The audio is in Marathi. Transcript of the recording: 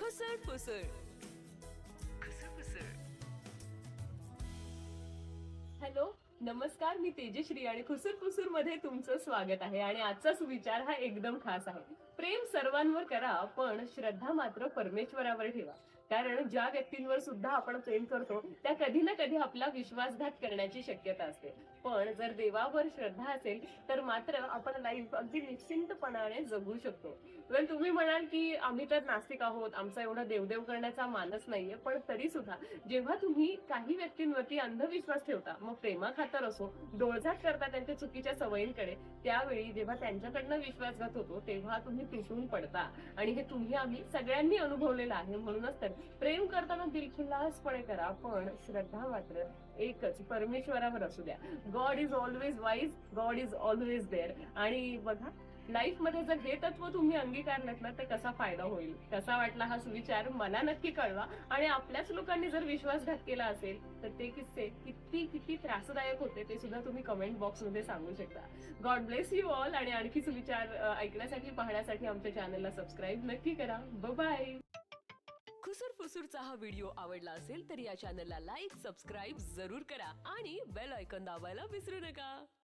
खुसर फुसर खुसर फुसर. हॅलो, नमस्कार. मी तेजश्री आणि खुसूर फुसूर मध्ये तुमचं स्वागत आहे. आणि आजचा सुविचार हा एकदम खास आहे. प्रेम सर्वांवर करा, पण श्रद्धा मात्र परमेश्वरावर ठेवा. कारण ज्या व्यक्तींवर सुद्धा आपण प्रेम करतो त्या कधी ना कधी आपला विश्वासघात करण्याची शक्यता असते. पण जर देवावर श्रद्धा असेल तर मात्र आपण लाईफ अगदी निश्चिंतपणाने जगू शकतो. वेल, तुम्ही म्हणाल की आम्ही तर नास्तिक आहोत, आमचा एवढा देवदेव करण्याचा मानस नाहीये. पण तरी सुद्धा जेव्हा तुम्ही काही व्यक्तींवरती अंधविश्वास ठेवता, मग प्रेमाखातर असो, डोळझाट करता त्यांच्या चुकीच्या सवयींकडे, त्यावेळी जेव्हा त्यांच्याकडनं विश्वासघात होतो तेव्हा तुम्ही तुटून पडता. आणि हे तुम्ही आम्ही सगळ्यांनी अनुभवलेलं आहे. म्हणूनच तर प्रेम करताना दिलखुलासपणे करा, पण श्रद्धा मात्र एकच, परमेश्वरावर असू द्या. God is always wise, God is always there. आणि बघा, लाईफ मध्ये जर हे तत्व तुम्ही अंगीकारलं ना तर कसा फायदा होईल. कसा वाटला हा सुविचार मला नक्की कळवा. आणि आपल्याच लोकांनी जर विश्वासघात केला असेल तर ते किस्से किती किती त्रासदायक होते ते सुद्धा तुम्ही कमेंट बॉक्स मध्ये सांगू शकता. God bless you all. आणि आणखी सुविचार ऐकण्यासाठी, पाहण्यासाठी आमच्या चॅनलला सबस्क्राईब नक्की करा. बाय. खुसूर फुसूरचा हा व्हिडिओ आवडला असेल तर या चॅनलला लाईक, सबस्क्राईब जरूर करा आणि बेल आयकॉन दाबायला विसरू नका.